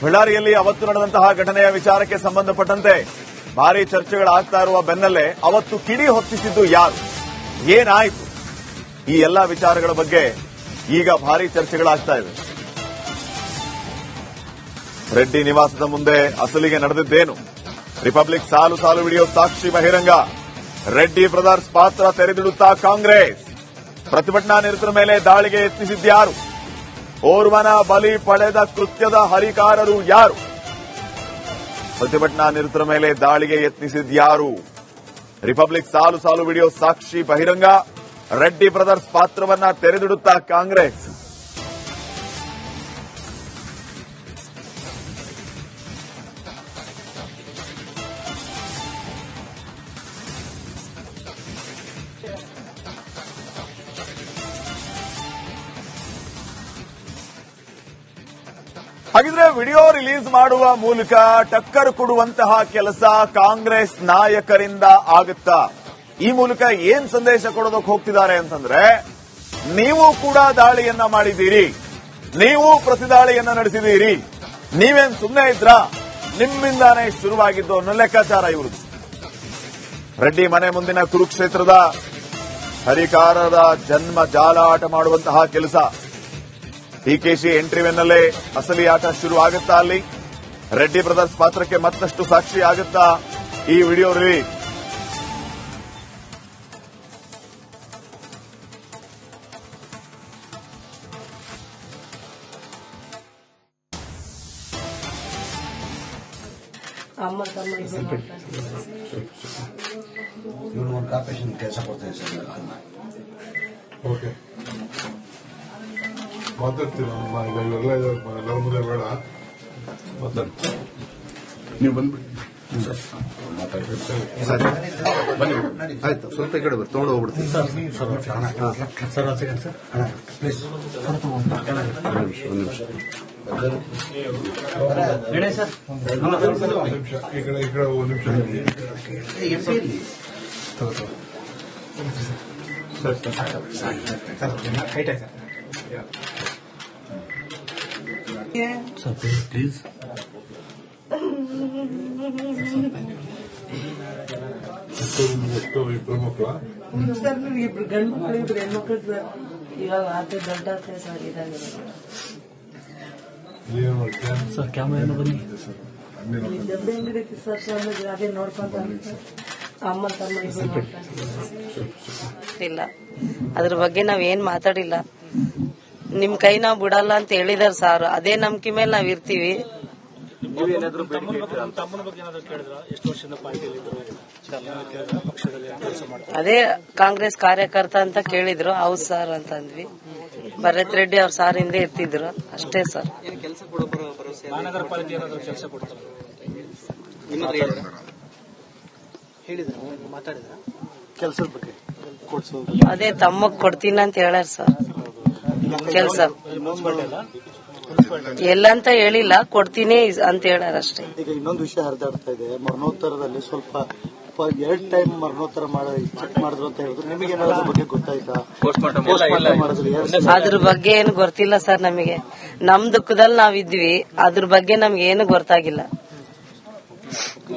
ಬಳ್ಳಾರಿಯಲ್ಲಿ ಅವತ್ತು ನಡೆದಂತಹ ಘಟನೆಯ ವಿಚಾರಕ್ಕೆ ಸಂಬಂಧಪಟ್ಟಂತೆ ಭಾರಿ ಚರ್ಚೆಗಳಾಗ್ತಾ ಇರುವ ಬೆನ್ನಲ್ಲೇ ಅವತ್ತು ಕಿಡಿ ಹೊತ್ತಿಸಿದ್ದು ಯಾರು, ಏನಾಯಿತು, ಈ ಎಲ್ಲಾ ವಿಚಾರಗಳ ಬಗ್ಗೆ ಈಗ ಭಾರಿ ಚರ್ಚೆಗಳಾಗ್ತಾ ಇವೆ. ರೆಡ್ಡಿ ನಿವಾಸದ ಮುಂದೆ ಅಸಲಿಗೆ ನಡೆದಿದ್ದೇನು? ರಿಪಬ್ಲಿಕ್ ಸಾಲು ಸಾಲು ವಿಡಿಯೋ ಸಾಕ್ಷಿ ಬಹಿರಂಗ. ರೆಡ್ಡಿ ಬ್ರದರ್ಸ್ ಪಾತ್ರ ತೆರೆದಿಡುತ್ತಾ ಕಾಂಗ್ರೆಸ್. ಪ್ರತಿಭಟನಾ ನಿರತರ ಮೇಲೆ ದಾಳಿಗೆ ಯತ್ನಿಸಿದ್ಯಾರು? ಓರ್ವನ ಬಲಿ ಪಡೆದ ಕೃತ್ಯದ ಹರಿಕಾರರು ಯಾರು? ಪ್ರತಿಭಟನಾ ನಿರತರ ಮೇಲೆ ದಾಳಿಗೆ ಯತ್ನಿಸಿದ್ಯಾರು? ರಿಪಬ್ಲಿಕ್ ಸಾಲು ಸಾಲು ವಿಡಿಯೋ ಸಾಕ್ಷಿ ಬಹಿರಂಗ. ರೆಡ್ಡಿ ಬ್ರದರ್ಸ್ ಪಾತ್ರವನ್ನ ತೆರೆದಿಡುತ್ತಾ ಕಾಂಗ್ರೆಸ್. ಹಾಗಿದ್ರೆ ವಿಡಿಯೋ ರಿಲೀಸ್ ಮಾಡುವ ಮೂಲಕ ಟಕ್ಕರ್ ಕೊಡುವಂತಹ ಕೆಲಸ ಕಾಂಗ್ರೆಸ್ ನಾಯಕರಿಂದ ಆಗುತ್ತಾ? ಈ ಮೂಲಕ ಏನ್ ಸಂದೇಶ ಕೊಡೋದಕ್ಕೆ ಹೋಗ್ತಿದ್ದಾರೆ ಅಂತಂದ್ರೆ, ನೀವು ಕೂಡ ದಾಳಿಯನ್ನ ಮಾಡಿದ್ದೀರಿ, ನೀವು ಪ್ರತಿದಾಳಿಯನ್ನ ನಡೆಸಿದ್ದೀರಿ, ನೀವೇನ್ ಸುಮ್ಮನೆ ಇದ್ರಾ, ನಿಮ್ಮಿಂದಾನೇ ಶುರುವಾಗಿದ್ದು ಅನ್ನೋ ಲೆಕ್ಕಾಚಾರ ಇವ್ರದ್ದು. ರೆಡ್ಡಿ ಮನೆ ಮುಂದಿನ ಕುರುಕ್ಷೇತ್ರದ ಹರಿಕಾರರ ಜನ್ಮ ಜಾಲಾಟ ಮಾಡುವಂತಹ ಕೆಲಸ. ಡಿಕೆಶಿ ಎಂಟ್ರಿವೆನ್ನಲ್ಲೇ ಅಸಲಿ ಆಟ ಶುರು ಆಗುತ್ತಾ? ಅಲ್ಲಿ ರೆಡ್ಡಿ ಬ್ರದರ್ಸ್ ಪಾತ್ರಕ್ಕೆ ಮತ್ತಷ್ಟು ಸಾಕ್ಷಿ ಆಗುತ್ತಾ ಈ ವಿಡಿಯೋ ರಿಲೀಸ್? ಕೆಲಸ ಕೊಡ್ತೇನೆ ಸರ್. ಓಕೆ, ಮಾತಾಡ್ತೀವಿ. ಇವೆಲ್ಲ ಮುಂದೆ ಬೇಡ, ಮಾತಾಡ್ತೀವಿ. ನೀವು ಬಂದ್ಬಿಡಿ. ಬನ್ನಿ, ಆಯ್ತು. ಸ್ವಲ್ಪ ಈ ಕಡೆ ತಗೊಂಡು ಹೋಗ್ಬಿಡ್ತೀನಿ ಸರ್. ಪ್ಲೀಸ್ ಒಂದು ನಿಮಿಷ. ಈ ಕಡೆ ಒಂದು ನಿಮಿಷ. ಪ್ಲೀಸ್ ಇಬ್ಬರು ಮಕ್ಕಳ ಸರ್, ಇಬ್ರು ಗಂಡು ಮಕ್ಕಳು, ಇಬ್ರು ಹೆಣ್ಮಕ್ಳು ಸರ್. ಇವಾಗ ಆತ ದೊಡ್ಡ ಆಗ್ತದೆ ಸರ್. ಇದಾಗಿದೆ ಏನ್ ಮಾಡ್ತೀಯ ಸರ್? ಕ್ಯಾಮ್ರಾ ಬನ್ನಿ ಡಬ್ಬೆ ಅಂಗಡಿ ಸರ್. ಶಾಲೆಗೆ ಅದೇ ನೋಡ್ಕೊಂತ ಅಮ್ಮ ತಮ್ಮ ಇಲ್ಲ, ಅದ್ರ ಬಗ್ಗೆ ನಾವ್ ಏನ್ ಮಾತಾಡಿಲ್ಲ. ನಿಮ್ ಕೈ ನಾವ್ ಬಿಡಲ್ಲ ಅಂತ ಹೇಳಿದಾರ ಸರ್. ಅದೇ ನಂಬಿಕೆ ಮೇಲೆ ನಾವ್ ಇರ್ತೀವಿ. ಅದೇ ಕಾಂಗ್ರೆಸ್ ಕಾರ್ಯಕರ್ತ ಅಂತ ಕೇಳಿದ್ರು. ಹೌದು ಸರ್ ಅಂತಂದ್ವಿ. ಭರತ್ ರೆಡ್ಡಿ ಅವ್ರ ಸಾರ್ ಹಿಂದೆ ಇರ್ತಿದ್ರು ಅಷ್ಟೇ ಸರ್. ಕೆಲಸದ ಬಗ್ಗೆ ಅದೇ ತಮ್ಮಗ್ ಕೊಡ್ತೀನಿ ಅಂತ ಹೇಳ್ಯಾರ ಸರ್. ಕೆಲ್ಸ ಎಲ್ಲಂತ ಹೇಳಿಲ್ಲ, ಕೊಡ್ತೀನಿ ಅಂತ ಹೇಳ್ಯಾರ ಅಷ್ಟೇ. ಈಗ ಇನ್ನೊಂದು ವಿಷಯ ಹರಿದಾಡ್ತಾ ಇದೆ. ಮರಣೋತ್ತರದಲ್ಲಿ ಸ್ವಲ್ಪ 2 ಟೈಮ್ ಮರಣೋತ್ತರ ಚೆಕ್ ಮಾಡಿದ್ರು ಅಂತ ಹೇಳಿದ್ರು. ನಿಮಗೆ ಏನಾದ್ರು ಬಗ್ಗೆ ಗೊತ್ತಾಯ್ತಾ? ಅದ್ರ ಬಗ್ಗೆ ಏನು ಗೊತ್ತಿಲ್ಲ ಸರ್ ನಮಗೆ. ನಮ್ ದುಃಖದಲ್ಲಿ ನಾವಿದ್ವಿ, ಅದ್ರ ಬಗ್ಗೆ ನಮ್ಗೆ ಏನು ಗೊತ್ತಾಗಿಲ್ಲ.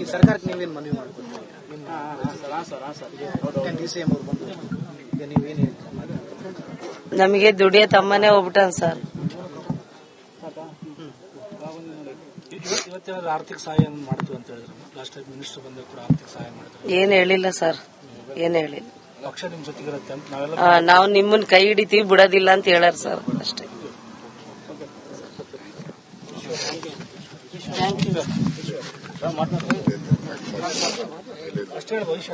ಈ ಸರ್ಕಾರಕ್ಕೆ ನೀವೇನು ಮನವಿ ಮಾಡ್ಕೊಡ್ತೀವಿ? ನಮಗೆ ದುಡಿಯೋ ತಮ್ಮನೇ ಹೋಗ್ಬಿಟ್ಟಾನ ಸರ್. ಆರ್ಥಿಕ ಸಹಾಯ ಮಾಡ್ತೀವಿ ಅಂತ ಹೇಳಿದ್ರು. ಲಾಸ್ಟ್ ಟೈಮ್ ಮಿನಿಸ್ಟರ್ ಬಂದಾಗ ಕೂಡ ಆರ್ಥಿಕ ಸಹಾಯ ಮಾಡಿದ್ರು. ಏನ್ ಹೇಳಿಲ್ಲ ಸರ್, ಏನ್ ಹೇಳಿಲ್ಲ. ಪಕ್ಷ ನಿಮ್ ಜೊತೆಗಿರುತ್ತೆ ಅಂತ ನಾವೆಲ್ಲ ನಾವು ನಿಮ್ಮನ್ನ ಕೈ ಹಿಡಿತೀವಿ, ಬಿಡೋದಿಲ್ಲ ಅಂತ ಹೇಳ್ಯಾರ ಸರ್ ಅಷ್ಟೇ. ಅಷ್ಟೇ ಹೇಳಿ ಭವಿಷ್ಯ.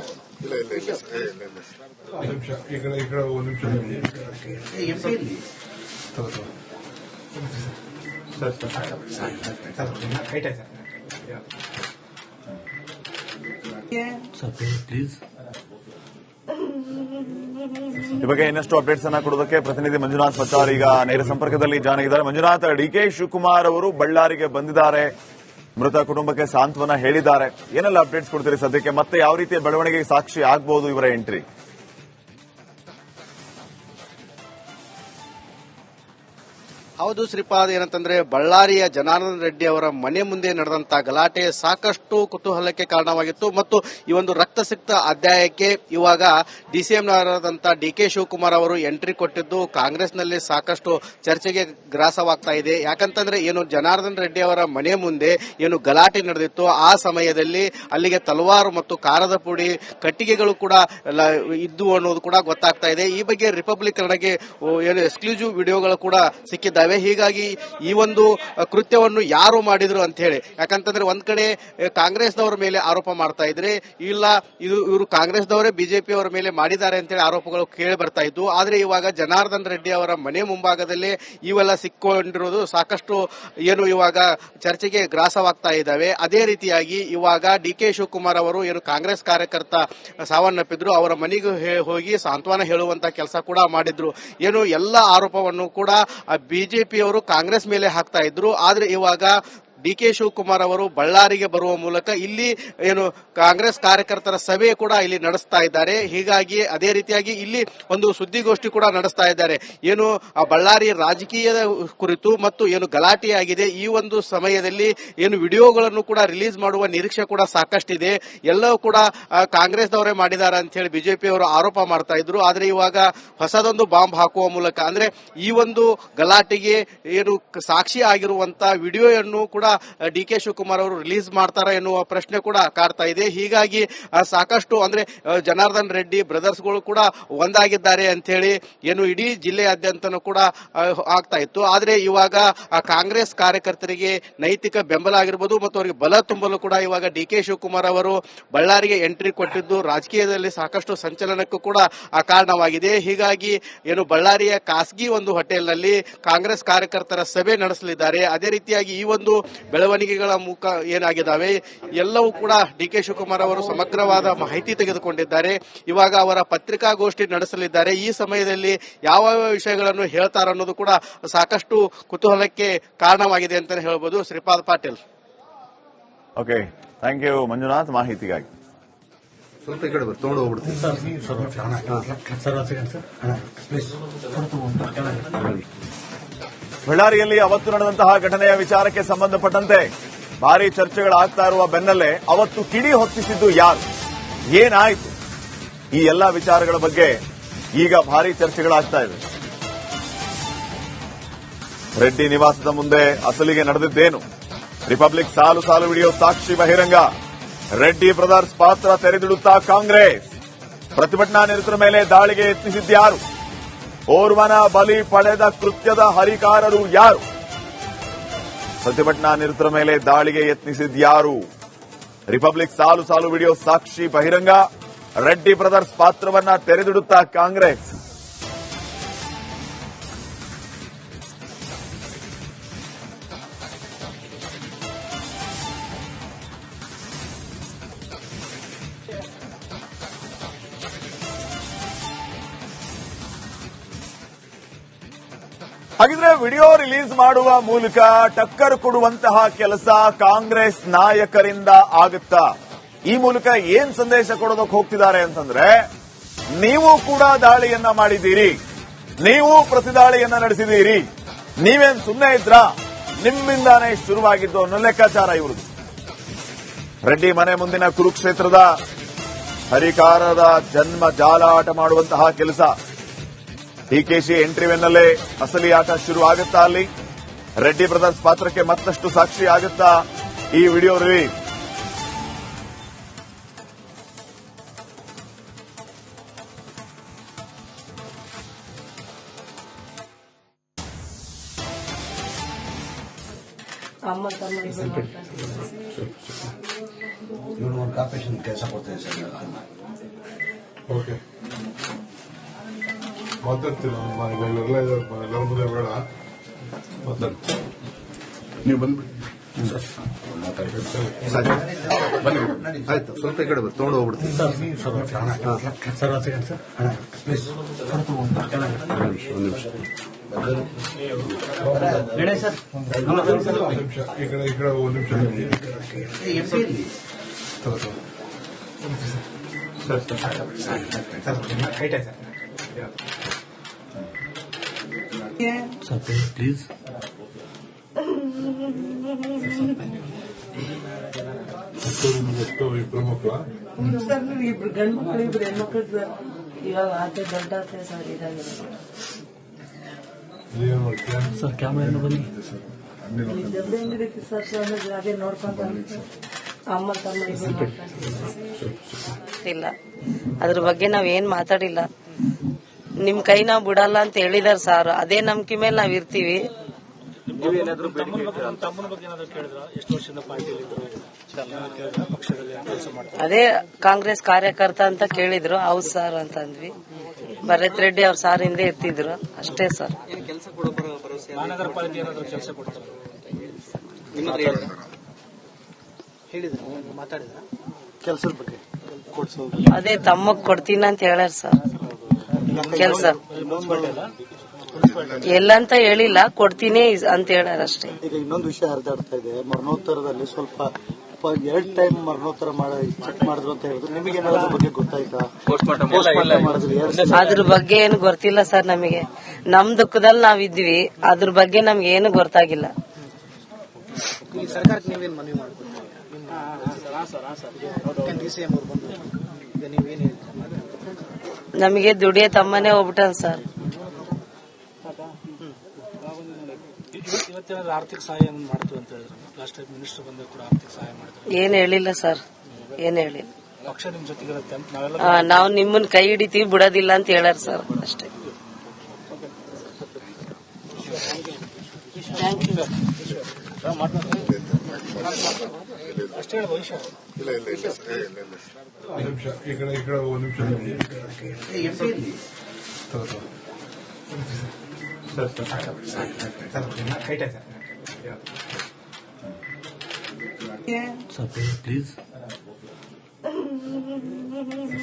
ಈ ಕಡೆ ಒಂದು ನಿಮಿಷ. ಪ್ಲೀಸ್ ಈ ಬಗ್ಗೆ ಇನ್ನಷ್ಟು ಅಪ್ಡೇಟ್ಸ್ ಅನ್ನ ಕೊಡೋದಕ್ಕೆ ಪ್ರತಿನಿಧಿ ಮಂಜುನಾಥ್ ಪಚಾರ್ ಈಗ ನೇರ ಸಂಪರ್ಕದಲ್ಲಿ ಜಾಯ್ನ್ ಆಗಿದ್ದಾರೆ. ಮಂಜುನಾಥ್, ಡಿಕೆ ಶಿವಕುಮಾರ್ ಅವರು ಬಳ್ಳಾರಿಗೆ ಬಂದಿದ್ದಾರೆ, ಮೃತ ಕುಟುಂಬಕ್ಕೆ ಸಾಂತ್ವನ ಹೇಳಿದ್ದಾರೆ. ಏನೆಲ್ಲ ಅಪ್ಡೇಟ್ಸ್ ಕೊಡ್ತೀರಿ ಸದ್ಯಕ್ಕೆ? ಮತ್ತೆ ಯಾವ ರೀತಿಯ ಬೆಳವಣಿಗೆಗೆ ಸಾಕ್ಷಿ ಆಗಬಹುದು ಇವರ ಎಂಟ್ರಿ? ಹೌದು ಶ್ರೀಪಾದ್, ಏನಂತಂದ್ರೆ ಬಳ್ಳಾರಿಯ ಜನಾರ್ದನ್ ರೆಡ್ಡಿ ಅವರ ಮನೆ ಮುಂದೆ ನಡೆದಂತ ಗಲಾಟೆ ಸಾಕಷ್ಟು ಕುತೂಹಲಕ್ಕೆ ಕಾರಣವಾಗಿತ್ತು ಮತ್ತು ಈ ಒಂದು ರಕ್ತಸಿಕ್ತ ಅಧ್ಯಾಯಕ್ಕೆ ಇವಾಗ ಡಿಸಿಎಂ ಅವರಾದಂತಹ ಡಿಕೆ ಶಿವಕುಮಾರ್ ಅವರು ಎಂಟ್ರಿ ಕೊಟ್ಟಿದ್ದು ಕಾಂಗ್ರೆಸ್ನಲ್ಲಿ ಸಾಕಷ್ಟು ಚರ್ಚೆಗೆ ಗ್ರಾಸವಾಗ್ತಾ ಇದೆ. ಯಾಕಂತಂದ್ರೆ ಏನು ಜನಾರ್ದನ್ ರೆಡ್ಡಿ ಅವರ ಮನೆ ಮುಂದೆ ಏನು ಗಲಾಟೆ ನಡೆದಿತ್ತು, ಆ ಸಮಯದಲ್ಲಿ ಅಲ್ಲಿಗೆ ತಲವಾರು ಮತ್ತು ಕಾರದ ಪುಡಿ ಕಟ್ಟಿಗೆಗಳು ಕೂಡ ಇದ್ದು ಅನ್ನೋದು ಕೂಡ ಗೊತ್ತಾಗ್ತಾ ಇದೆ. ಈ ಬಗ್ಗೆ ರಿಪಬ್ಲಿಕ್ ಕನ್ನಡಗೆ ಏನು ಎಕ್ಸ್ಕ್ಲೂಸಿವ್ ವಿಡಿಯೋಗಳು ಕೂಡ ಸಿಕ್ಕಿದ್ದಾವೆ. ಹೀಗಾಗಿ ಈ ಒಂದು ಕೃತ್ಯವನ್ನು ಯಾರು ಮಾಡಿದ್ರು ಅಂತ ಹೇಳಿ, ಯಾಕಂತಂದ್ರೆ ಒಂದ್ ಕಡೆ ಕಾಂಗ್ರೆಸ್ನವರ ಮೇಲೆ ಆರೋಪ ಮಾಡ್ತಾ ಇದ್ರೆ, ಇಲ್ಲ ಇವರು ಕಾಂಗ್ರೆಸ್ನವರೇ ಬಿಜೆಪಿ ಅವರ ಮೇಲೆ ಮಾಡಿದ್ದಾರೆ ಅಂತ ಹೇಳಿ ಆರೋಪಗಳು ಕೇಳಿ ಬರ್ತಾ ಇದ್ದು. ಆದ್ರೆ ಇವಾಗ ಜನಾರ್ದನ್ ರೆಡ್ಡಿ ಅವರ ಮನೆ ಮುಂಭಾಗದಲ್ಲೇ ಇವೆಲ್ಲ ಸಿಕ್ಕೊಂಡಿರೋದು ಸಾಕಷ್ಟು ಏನು ಇವಾಗ ಚರ್ಚೆಗೆ ಗ್ರಾಸವಾಗ್ತಾ ಇದ್ದಾವೆ. ಅದೇ ರೀತಿಯಾಗಿ ಇವಾಗ ಡಿಕೆ ಶಿವಕುಮಾರ್ ಅವರು ಏನು ಕಾಂಗ್ರೆಸ್ ಕಾರ್ಯಕರ್ತ ಸಾವನ್ನಪ್ಪಿದ್ರು, ಅವರ ಮನೆಗೆ ಹೋಗಿ ಸಾಂತ್ವನ ಹೇಳುವಂತ ಕೆಲಸ ಕೂಡ ಮಾಡಿದ್ರು. ಏನು ಎಲ್ಲ ಆರೋಪವನ್ನು ಕೂಡ ಬಿಜೆಪಿಯವರು ಕಾಂಗ್ರೆಸ್ ಮೇಲೆ ಹಾಕ್ತಾ ಇದ್ರು. ಆದ್ರೆ ಇವಾಗ ಡಿಕೆ ಶಿವಕುಮಾರ್ ಅವರು ಬಳ್ಳಾರಿಗೆ ಬರುವ ಮೂಲಕ ಇಲ್ಲಿ ಏನು ಕಾಂಗ್ರೆಸ್ ಕಾರ್ಯಕರ್ತರ ಸಭೆ ಕೂಡ ಇಲ್ಲಿ ನಡೆಸ್ತಾ ಇದ್ದಾರೆ. ಹೀಗಾಗಿ ಅದೇ ರೀತಿಯಾಗಿ ಇಲ್ಲಿ ಒಂದು ಸುದ್ದಿಗೋಷ್ಠಿ ಕೂಡ ನಡೆಸ್ತಾ ಇದ್ದಾರೆ. ಏನು ಬಳ್ಳಾರಿ ರಾಜಕೀಯದ ಕುರಿತು ಮತ್ತು ಏನು ಗಲಾಟೆಯಾಗಿದೆ, ಈ ಒಂದು ಸಮಯದಲ್ಲಿ ಏನು ವಿಡಿಯೋಗಳನ್ನು ಕೂಡ ರಿಲೀಸ್ ಮಾಡುವ ನಿರೀಕ್ಷೆ ಕೂಡ ಸಾಕಷ್ಟಿದೆ. ಎಲ್ಲವೂ ಕೂಡ ಕಾಂಗ್ರೆಸ್ನವರೇ ಮಾಡಿದ್ದಾರೆ ಅಂತ ಹೇಳಿ ಬಿಜೆಪಿಯವರು ಆರೋಪ ಮಾಡ್ತಾ ಇದ್ರು. ಆದ್ರೆ ಇವಾಗ ಹೊಸದೊಂದು ಬಾಂಬ್ ಹಾಕುವ ಮೂಲಕ, ಅಂದ್ರೆ ಈ ಒಂದು ಗಲಾಟೆಗೆ ಏನು ಸಾಕ್ಷಿ ಆಗಿರುವಂತ ವಿಡಿಯೋವನ್ನು ಕೂಡ ಡಿಕೆ ಶಿವಕುಮಾರ್ ಅವರು ರಿಲೀಸ್ ಮಾಡ್ತಾರ ಎನ್ನುವ ಪ್ರಶ್ನೆ ಕೂಡ ಕಾಡ್ತಾ ಇದೆ. ಹೀಗಾಗಿ ಸಾಕಷ್ಟು ಅಂದ್ರೆ ಜನಾರ್ದನ್ ರೆಡ್ಡಿ ಬ್ರದರ್ಸ್ಗಳು ಕೂಡ ಒಂದಾಗಿದ್ದಾರೆ ಅಂತ ಹೇಳಿ ಏನು ಇಡೀ ಜಿಲ್ಲೆಯಾದ್ಯಂತನೂ ಕೂಡ ಆಗ್ತಾ ಇತ್ತು. ಆದ್ರೆ ಇವಾಗ ಕಾಂಗ್ರೆಸ್ ಕಾರ್ಯಕರ್ತರಿಗೆ ನೈತಿಕ ಬೆಂಬಲ ಆಗಿರ್ಬೋದು ಮತ್ತು ಅವರಿಗೆ ಬಲ ತುಂಬಲು ಕೂಡ ಇವಾಗ ಡಿಕೆ ಶಿವಕುಮಾರ್ ಅವರು ಬಳ್ಳಾರಿಗೆ ಎಂಟ್ರಿ ಕೊಟ್ಟಿದ್ದು ರಾಜಕೀಯದಲ್ಲಿ ಸಾಕಷ್ಟು ಸಂಚಲನಕ್ಕೂ ಕೂಡ ಕಾರಣವಾಗಿದೆ. ಹೀಗಾಗಿ ಏನು ಬಳ್ಳಾರಿಯ ಖಾಸಗಿ ಒಂದು ಹೋಟೆಲ್ನಲ್ಲಿ ಕಾಂಗ್ರೆಸ್ ಕಾರ್ಯಕರ್ತರ ಸಭೆ ನಡೆಸಲಿದ್ದಾರೆ. ಅದೇ ರೀತಿಯಾಗಿ ಈ ಒಂದು ಬೆಳವಣಿಗೆಗಳ ಮುಖ ಏನಾಗಿದ್ದಾವೆ ಎಲ್ಲವೂ ಕೂಡ ಡಿಕೆ ಶಿವಕುಮಾರ್ ಅವರು ಸಮಗ್ರವಾದ ಮಾಹಿತಿ ತೆಗೆದುಕೊಂಡಿದ್ದಾರೆ. ಇವಾಗ ಅವರ ಪತ್ರಿಕಾಗೋಷ್ಠಿ ನಡೆಸಲಿದ್ದಾರೆ. ಈ ಸಮಯದಲ್ಲಿ ಯಾವ ವಿಷಯಗಳನ್ನು ಹೇಳ್ತಾರೆ ಅನ್ನೋದು ಕೂಡ ಸಾಕಷ್ಟು ಕುತೂಹಲಕ್ಕೆ ಕಾರಣವಾಗಿದೆ ಅಂತ ಹೇಳ್ಬೋದು. Shripad Patil. Okay, thank you Manjunath ಮಾಹಿತಿಗಾಗಿ. ಸ್ವಲ್ಪ ಈ ಕಡೆ ತಗೊಂಡು ಹೋಗ್ಬಿಡ್ತೀನಿ. ಬಳ್ಳಾರಿಯಲ್ಲಿ ಅವತ್ತು ನಡೆದಂತಹ ಘಟನೆಯ ವಿಚಾರಕ್ಕೆ ಸಂಬಂಧಪಟ್ಟಂತೆ ಭಾರಿ ಚರ್ಚೆಗಳಾಗ್ತಾ ಇರುವ ಬೆನ್ನಲ್ಲೇ ಅವತ್ತು ಕಿಡಿ ಹೊತ್ತಿಸಿದ್ದು ಯಾರು, ಏನಾಯಿತು, ಈ ಎಲ್ಲಾ ವಿಚಾರಗಳ ಬಗ್ಗೆ ಈಗ ಭಾರಿ ಚರ್ಚೆಗಳಾಗ್ತಾ ಇವೆ. ರೆಡ್ಡಿ ನಿವಾಸದ ಮುಂದೆ ಅಸಲಿಗೆ ನಡೆದಿದ್ದೇನು? ರಿಪಬ್ಲಿಕ್ ಸಾಲು ಸಾಲು ವಿಡಿಯೋ ಸಾಕ್ಷಿ ಬಹಿರಂಗ. ರೆಡ್ಡಿ ಬ್ರದರ್ಸ್ ಪಾತ್ರ ತೆರೆದಿಡುತ್ತಾ ಕಾಂಗ್ರೆಸ್. ಪ್ರತಿಭಟನಾ ನಿರತರ ಮೇಲೆ ದಾಳಿಗೆ ಯತ್ನಿಸಿದ್ಯಾರು? ಓರ್ವನ ಬಲಿ ಪಡೆದ ಕೃತ್ಯದ ಹರಿಕಾರರು ಯಾರು? ಪ್ರತಿಭಟನಾ ನಿರತರ ಮೇಲೆ ದಾಳಿಗೆ ಯತ್ನಿಸಿದ್ಯಾರು? ರಿಪಬ್ಲಿಕ್ ಸಾಲು ಸಾಲು ವಿಡಿಯೋ ಸಾಕ್ಷಿ ಬಹಿರಂಗ. ರೆಡ್ಡಿ ಬ್ರದರ್ಸ್ ಪಾತ್ರವನ್ನ ತೆರೆದಿಡುತ್ತಾ ಕಾಂಗ್ರೆಸ್. ಹಾಗಿದ್ರೆ ವಿಡಿಯೋ ರಿಲೀಸ್ ಮಾಡುವ ಮೂಲಕ ಟಕ್ಕರ್ ಕೊಡುವಂತಹ ಕೆಲಸ ಕಾಂಗ್ರೆಸ್ ನಾಯಕರಿಂದ ಆಗುತ್ತಾ? ಈ ಮೂಲಕ ಏನ್ ಸಂದೇಶ ಕೊಡೋದಕ್ಕೆ ಹೋಗ್ತಿದ್ದಾರೆ ಅಂತಂದ್ರೆ, ನೀವು ಕೂಡ ದಾಳಿಯನ್ನ ಮಾಡಿದ್ದೀರಿ, ನೀವು ಪ್ರತಿದಾಳಿಯನ್ನ ನಡೆಸಿದ್ದೀರಿ, ನೀವೇನ್ ಸುಮ್ಮನೆ ಇದ್ರಾ? ನಿಮ್ಮಿಂದಾನೇ ಶುರುವಾಗಿದ್ದು ಅನ್ನೋ ಲೆಕ್ಕಾಚಾರ ಇವ್ರದ್ದು. ರೆಡ್ಡಿ ಮನೆ ಮುಂದಿನ ಕುರುಕ್ಷೇತ್ರದ ಹರಿಕಾರದ ಜನ್ಮ ಜಾಲಾಟ ಮಾಡುವಂತಹ ಕೆಲಸ. ಡಿಕೆಶಿ ಎಂಟ್ರಿ ಬೆನ್ನಲ್ಲೇ ಅಸಲಿ ಆಟ ಶುರು ಆಗುತ್ತಾ? ಅಲ್ಲಿ ರೆಡ್ಡಿ ಬ್ರದರ್ಸ್ ಪಾತ್ರಕ್ಕೆ ಮತ್ತಷ್ಟು ಸಾಕ್ಷಿ ಆಗುತ್ತಾ ಈ ವಿಡಿಯೋ ರಿಲೀಸ್? ಅಮ್ಮ ತಮ್ಮ ಇದು ಮಾಡ್ತಾರೆ. ಇವ್ರು ಒಂದು ಕಾರ್ಪೊರೇಷನ್ ಕೆಲಸ ಕೊಡ್ತಾರೆ ಸರ್. ಓಕೆ, ಮಾತಾಡ್ತೀನಿ. ಇವೆಲ್ಲ ಎಲ್ಲರ ಮುಂದೆ ಬೇಡ, ಮಾತಾಡ್ತೀನಿ. ನೀವು ಬಂದ್ಬಿಡಿ. ಆಯ್ತು, ಸ್ವಲ್ಪ ಈ ಕಡೆ ತಗೊಂಡು ಹೋಗ್ಬಿಡ್ತೀನಿ. ಒಂದು ನಿಮಿಷ. ಈ ಕಡೆ ಒಂದು ನಿಮಿಷ. ಸರ್ ಪ್ಲೀಸ್ ಎಷ್ಟು ಇಬ್ಬರು ಮಕ್ಕಳ ಸರ್ ಇಬ್ರು ಗಂಡು ಮಕ್ಕಳು ಇಬ್ರು ಹೆಣ್ಮಕ್ಳು ಸರ್ ಇವಾಗ ಆತ ದೊಡ್ಡ ಆತ ಸರ್ ಇದಾಗಿದೆ ನೀವೇನ್ ಮಾಡ್ತೀಯ? ಸರ್ ಕ್ಯಾಮ್ರಾ ಬನ್ನಿ ಜಲ್ದಿ ಅಂಗಡಿ ಸರ್ ಅದೇ ನೋಡ್ಕೊಂತ ಅಮ್ಮ ತಮ್ಮ ಇಬ್ರು ಮಾಡ್ಕೊಂತೀವಿ. ಇಲ್ಲ ಅದ್ರ ಬಗ್ಗೆ ನಾವ್ ಏನ್ ಮಾತಾಡಿಲ್ಲ. ನಿಮ್ ಕೈ ನಾವ್ ಬಿಡಲ್ಲ ಅಂತ ಹೇಳಿದಾರ ಸರ್. ಅದೇ ನಂಬಿಕೆ ಮೇಲೆ ನಾವ್ ಇರ್ತೀವಿ. ತಮ್ಮನ ಬಗ್ಗೆ ಏನಾದ್ರು ಕೇಳಿದ್ರ ಎಷ್ಟು ವರ್ಷದಿಂದ ಪಾರ್ಟಿಯಲ್ಲಿ ಇದ್ರು ಪಕ್ಷದಲ್ಲಿ ಕೆಲಸ ಮಾಡ್ತಾರೆ ಅದೇ ಕಾಂಗ್ರೆಸ್ ಕಾರ್ಯಕರ್ತ ಅಂತ ಕೇಳಿದ್ರು. ಹೌದ್ ಸರ್ ಅಂತಂದ್ವಿ. ಭರತ್ ರೆಡ್ಡಿ ಅವ್ರ ಸಾರ್ ಹಿಂದೆ ಇರ್ತಿದ್ರು ಅಷ್ಟೇ ಸರ್. ಮಹಾನಗರ ಪಾಲಿಕೆ ಏನಾದ್ರು ಕೆಲಸ ಕೊಡ್ತಾರೆ ಹೇಳಿದ್ರ ಮಾತಾಡಿದ್ರ ಕೆಲಸದ ಬಗ್ಗೆ ಕೊಡ್ಸೋದು ಅದೇ ತಮ್ಮಗ್ ಕೊಡ್ತೀನಿ ಅಂತ ಹೇಳ್ಯಾರ ಸರ್. ಕೆಲ್ಸ ಎಲ್ಲಂತ ಹೇಳಿಲ್ಲ, ಕೊಡ್ತೀನಿ ಅಂತ ಹೇಳ್ಯಾರ ಅಷ್ಟೇ. ಈಗ ಇನ್ನೊಂದು ವಿಷಯ ಹರಿದಾಡ್ತಾ ಇದೆ, ಮರಣೋತ್ತರದಲ್ಲಿ ಸ್ವಲ್ಪ 2 ಟೈಮ್ ಮರಣೋತ್ತರ ಚೆಕ್ ಮಾಡಿದ್ರು ಅಂತ ಹೇಳಿದ್ರು. ನಿಮಗೆ ಏನಾದ್ರು ಬಗ್ಗೆ ಗೊತ್ತಾಯ್ತಾ? ಅದ್ರ ಬಗ್ಗೆ ಏನು ಗೊತ್ತಿಲ್ಲ ಸರ್ ನಮಗೆ. ನಮ್ ದುಃಖದಲ್ಲಿ ನಾವಿದ್ವಿ, ಅದ್ರ ಬಗ್ಗೆ ನಮ್ಗೆ ಏನು ಗೊತ್ತಾಗಿಲ್ಲ. ಈ ಸರ್ಕಾರಕ್ಕೆ ನೀವೇನ್ ಮನವಿ ಮಾಡ್ಕೊಡ್ತೀರಿ? ಡಿಸಿಎಂ ಅವ್ರು ಬಂದು ಈಗ ನೀವೇನ್ ಹೇಳ್ತೀರಿ? ನಮಗೆ ದುಡಿಯೋ ತಮ್ಮನೇ ಹೋಗ್ಬಿಟ್ಟನ್ ಸರ್. ಇವತ್ತೇನಾದ್ರು ಆರ್ಥಿಕ ಸಹಾಯ ಮಾಡ್ತೀವಿ ಅಂತ ಹೇಳಿದ್ರು. ಲಾಸ್ಟ್ ಟೈಮ್ ಮಿನಿಸ್ಟರ್ ಬಂದಾಗ ಕೂಡ ಆರ್ಥಿಕ ಸಹಾಯ ಮಾಡಿದ್ರು. ಏನ್ ಹೇಳಿಲ್ಲ ಸರ್, ಏನ್ ಹೇಳಿಲ್ಲ. ಪಕ್ಷ ನಿಮ್ ಜೊತೆಗಿರುತ್ತೆ ನಾವೆಲ್ಲ ನಾವು ನಿಮ್ಮನ್ನ ಕೈ ಹಿಡಿತೀವಿ, ಬಿಡೋದಿಲ್ಲ ಅಂತ ಹೇಳ್ಯಾರ ಸರ್ ಅಷ್ಟೇ. Thank you. ಅಷ್ಟೇ ಹೇಳಿ ಭವಿಷ್ಯ ಒಂದ್ ನಿಮಿಷ ಈ ಕಡೆ ಒಂದ್ ನಿಮಿಷ ಪ್ಲೀಸ್.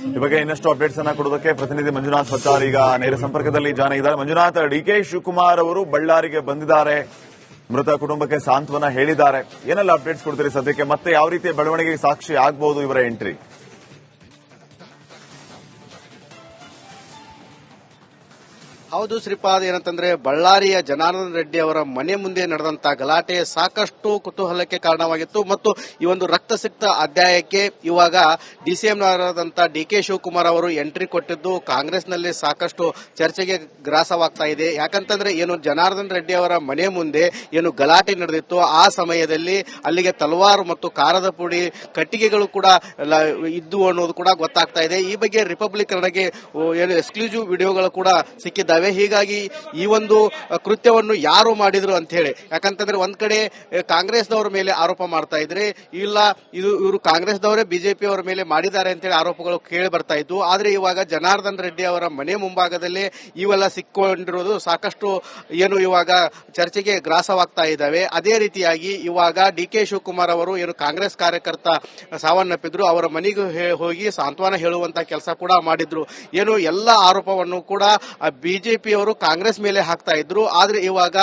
ಈ ಬಗ್ಗೆ ಇನ್ನಷ್ಟು ಅಪ್ಡೇಟ್ಸ್ ಅನ್ನ ಕೊಡೋದಕ್ಕೆ ಪ್ರತಿನಿಧಿ ಮಂಜುನಾಥ್ ಸತ್ತಾರ್ ಈಗ ನೇರ ಸಂಪರ್ಕದಲ್ಲಿ ಜಾಯ್ನ್ ಆಗಿದ್ದಾರೆ. ಮಂಜುನಾಥ್, ಡಿಕೆ ಶಿವಕುಮಾರ್ ಅವರು ಬಳ್ಳಾರಿಗೆ ಬಂದಿದ್ದಾರೆ, ಮೃತ ಕುಟುಂಬಕ್ಕೆ ಸಾಂತ್ವನ ಹೇಳಿದ್ದಾರೆ. ಏನೆಲ್ಲ ಅಪ್ಡೇಟ್ಸ್ ಕೊಡ್ತೀರಿ ಸದ್ಯಕ್ಕೆ? ಮತ್ತೆ ಯಾವ ರೀತಿಯ ಬೆಳವಣಿಗೆಗೆ ಸಾಕ್ಷಿ ಆಗಬಹುದು ಇವರ ಎಂಟ್ರಿ? ಹೌದು ಶ್ರೀಪಾದ್, ಏನಂತಂದ್ರೆ ಬಳ್ಳಾರಿಯ ಜನಾರ್ದನ್ ರೆಡ್ಡಿ ಅವರ ಮನೆ ಮುಂದೆ ನಡೆದಂತ ಗಲಾಟೆ ಸಾಕಷ್ಟು ಕುತೂಹಲಕ್ಕೆ ಕಾರಣವಾಗಿತ್ತು ಮತ್ತು ಈ ಒಂದು ರಕ್ತಸಿಕ್ತ ಅಧ್ಯಾಯಕ್ಕೆ ಇವಾಗ ಡಿಸಿಎಂ ಆದಂತ ಡಿಕೆ ಶಿವಕುಮಾರ್ ಅವರು ಎಂಟ್ರಿ ಕೊಟ್ಟಿದ್ದು ಕಾಂಗ್ರೆಸ್ನಲ್ಲಿ ಸಾಕಷ್ಟು ಚರ್ಚೆಗೆ ಗ್ರಾಸವಾಗ್ತಾ ಇದೆ. ಯಾಕಂತಂದ್ರೆ ಏನು ಜನಾರ್ದನ್ ರೆಡ್ಡಿ ಅವರ ಮನೆ ಮುಂದೆ ಏನು ಗಲಾಟೆ ನಡೆದಿತ್ತು, ಆ ಸಮಯದಲ್ಲಿ ಅಲ್ಲಿಗೆ ತಲವಾರು ಮತ್ತು ಕಾರದ ಪುಡಿ ಕಟ್ಟಿಗೆಗಳು ಕೂಡ ಇದ್ದು ಅನ್ನೋದು ಕೂಡ ಗೊತ್ತಾಗ್ತಾ ಇದೆ. ಈ ಬಗ್ಗೆ ರಿಪಬ್ಲಿಕ್ ಕನ್ನಡಗೆ ಏನು ಎಕ್ಸ್ಕ್ಲೂಸಿವ್ ವಿಡಿಯೋಗಳು ಕೂಡ ಸಿಕ್ಕಿದ್ದಾವೆ. ಹೀಗಾಗಿ ಈ ಒಂದು ಕೃತ್ಯವನ್ನು ಯಾರು ಮಾಡಿದ್ರು ಅಂತ ಹೇಳಿ, ಯಾಕಂತಂದ್ರೆ ಒಂದ್ ಕಡೆ ಕಾಂಗ್ರೆಸ್ನವರ ಮೇಲೆ ಆರೋಪ ಮಾಡ್ತಾ ಇದ್ರೆ, ಇಲ್ಲ ಇವರು ಕಾಂಗ್ರೆಸ್ನವರೇ ಬಿಜೆಪಿ ಅವರ ಮೇಲೆ ಮಾಡಿದ್ದಾರೆ ಅಂತ ಹೇಳಿ ಆರೋಪಗಳು ಕೇಳಿ ಬರ್ತಾ ಇದ್ವು. ಆದ್ರೆ ಇವಾಗ ಜನಾರ್ದನ್ ರೆಡ್ಡಿ ಅವರ ಮನೆ ಮುಂಭಾಗದಲ್ಲೇ ಇವೆಲ್ಲ ಸಿಕ್ಕೊಂಡಿರೋದು ಸಾಕಷ್ಟು ಏನು ಇವಾಗ ಚರ್ಚೆಗೆ ಗ್ರಾಸವಾಗ್ತಾ ಇದ್ದಾವೆ. ಅದೇ ರೀತಿಯಾಗಿ ಇವಾಗ ಡಿಕೆ ಶಿವಕುಮಾರ್ ಅವರು ಏನು ಕಾಂಗ್ರೆಸ್ ಕಾರ್ಯಕರ್ತ ಸಾವನ್ನಪ್ಪಿದ್ರು, ಅವರ ಮನೆಗೆ ಹೋಗಿ ಸಾಂತ್ವನ ಹೇಳುವಂತ ಕೆಲಸ ಕೂಡ ಮಾಡಿದ್ರು. ಏನು ಎಲ್ಲ ಆರೋಪವನ್ನು ಕೂಡ ಬಿಜೆಪಿಯವರು ಕಾಂಗ್ರೆಸ್ ಮೇಲೆ ಹಾಕ್ತಾ ಇದ್ರು. ಆದ್ರೆ ಇವಾಗ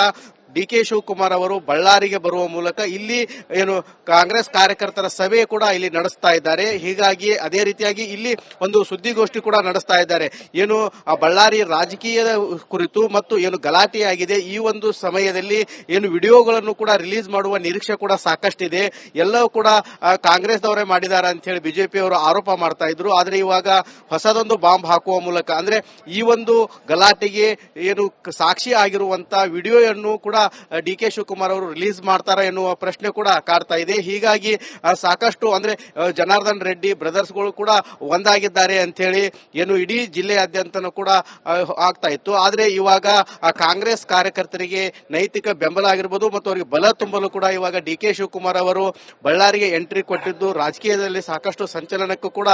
ಡಿಕೆ ಶಿವಕುಮಾರ್ ಅವರು ಬಳ್ಳಾರಿಗೆ ಬರುವ ಮೂಲಕ ಇಲ್ಲಿ ಏನು ಕಾಂಗ್ರೆಸ್ ಕಾರ್ಯಕರ್ತರ ಸಭೆ ಕೂಡ ಇಲ್ಲಿ ನಡೆಸ್ತಾ ಇದ್ದಾರೆ. ಹೀಗಾಗಿ ಅದೇ ರೀತಿಯಾಗಿ ಇಲ್ಲಿ ಒಂದು ಸುದ್ದಿಗೋಷ್ಠಿ ಕೂಡ ನಡೆಸ್ತಾ ಇದ್ದಾರೆ. ಏನು ಬಳ್ಳಾರಿ ರಾಜಕೀಯದ ಕುರಿತು ಮತ್ತು ಏನು ಗಲಾಟೆಯಾಗಿದೆ, ಈ ಒಂದು ಸಮಯದಲ್ಲಿ ಏನು ವಿಡಿಯೋಗಳನ್ನು ಕೂಡ ರಿಲೀಸ್ ಮಾಡುವ ನಿರೀಕ್ಷೆ ಕೂಡ ಸಾಕಷ್ಟಿದೆ. ಎಲ್ಲವೂ ಕೂಡ ಕಾಂಗ್ರೆಸ್ನವರೇ ಮಾಡಿದ್ದಾರೆ ಅಂತ ಹೇಳಿ ಬಿಜೆಪಿಯವರು ಆರೋಪ ಮಾಡ್ತಾ ಇದ್ರು. ಆದ್ರೆ ಇವಾಗ ಹೊಸದೊಂದು ಬಾಂಬ್ ಹಾಕುವ ಮೂಲಕ, ಅಂದ್ರೆ ಈ ಒಂದು ಗಲಾಟೆಗೆ ಏನು ಸಾಕ್ಷಿ ಆಗಿರುವಂತ ವಿಡಿಯೋವನ್ನು ಕೂಡ ಡಿಕೆ ಶಿವಕುಮಾರ್ ಅವರು ರಿಲೀಸ್ ಮಾಡ್ತಾರಾ ಎನ್ನುವ ಪ್ರಶ್ನೆ ಕೂಡ ಕಾಡ್ತಾ ಇದೆ. ಹೀಗಾಗಿ ಸಾಕಷ್ಟು ಅಂದ್ರೆ ಜನಾರ್ದನ್ ರೆಡ್ಡಿ ಬ್ರದರ್ಸ್ಗಳು ಕೂಡ ಒಂದಾಗಿದ್ದಾರೆ ಅಂತ ಹೇಳಿ ಏನು ಇಡೀ ಜಿಲ್ಲೆಯಾದ್ಯಂತ ಕೂಡ ಆಗ್ತಾ ಇತ್ತು. ಆದ್ರೆ ಇವಾಗ ಕಾಂಗ್ರೆಸ್ ಕಾರ್ಯಕರ್ತರಿಗೆ ನೈತಿಕ ಬೆಂಬಲ ಆಗಿರ್ಬೋದು ಮತ್ತು ಅವರಿಗೆ ಬಲ ತುಂಬಲು ಕೂಡ ಇವಾಗ ಡಿಕೆ ಶಿವಕುಮಾರ್ ಅವರು ಬಳ್ಳಾರಿಗೆ ಎಂಟ್ರಿ ಕೊಟ್ಟಿದ್ದು ರಾಜಕೀಯದಲ್ಲಿ ಸಾಕಷ್ಟು ಸಂಚಲನಕ್ಕೂ ಕೂಡ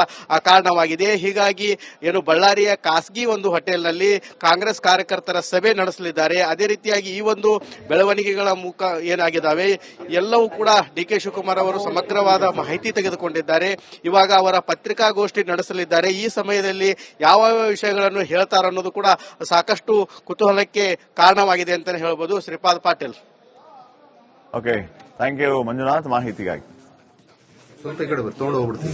ಕಾರಣವಾಗಿದೆ. ಹೀಗಾಗಿ ಏನು ಬಳ್ಳಾರಿಯ ಖಾಸಗಿ ಒಂದು ಹೋಟೆಲ್ನಲ್ಲಿ ಕಾಂಗ್ರೆಸ್ ಕಾರ್ಯಕರ್ತರ ಸಭೆ ನಡೆಸಲಿದ್ದಾರೆ. ಅದೇ ರೀತಿಯಾಗಿ ಈ ಒಂದು ಬೆಳವಣಿಗೆಗಳ ಮುಖ ಏನಾಗಿದ್ದಾವೆ ಎಲ್ಲವೂ ಕೂಡ ಡಿಕೆ ಶಿವಕುಮಾರ್ ಅವರು ಸಮಗ್ರವಾದ ಮಾಹಿತಿ ತೆಗೆದುಕೊಂಡಿದ್ದಾರೆ. ಇವಾಗ ಅವರ ಪತ್ರಿಕಾಗೋಷ್ಠಿ ನಡೆಸಲಿದ್ದಾರೆ. ಈ ಸಮಯದಲ್ಲಿ ಯಾವ ವಿಷಯಗಳನ್ನು ಹೇಳ್ತಾರೆ ಅನ್ನೋದು ಕೂಡ ಸಾಕಷ್ಟು ಕುತೂಹಲಕ್ಕೆ ಕಾರಣವಾಗಿದೆ ಅಂತಾನೆ ಹೇಳ್ಬೋದು. Shripad Patil. Okay, thank you Manjunath ಮಾಹಿತಿಗಾಗಿ. ಸ್ವಲ್ಪ ಈ ಕಡೆ ಬರ್ರಿ, ತಗೊಂಡು ಹೋಗ್ಬಿಡ್ತೀನಿ.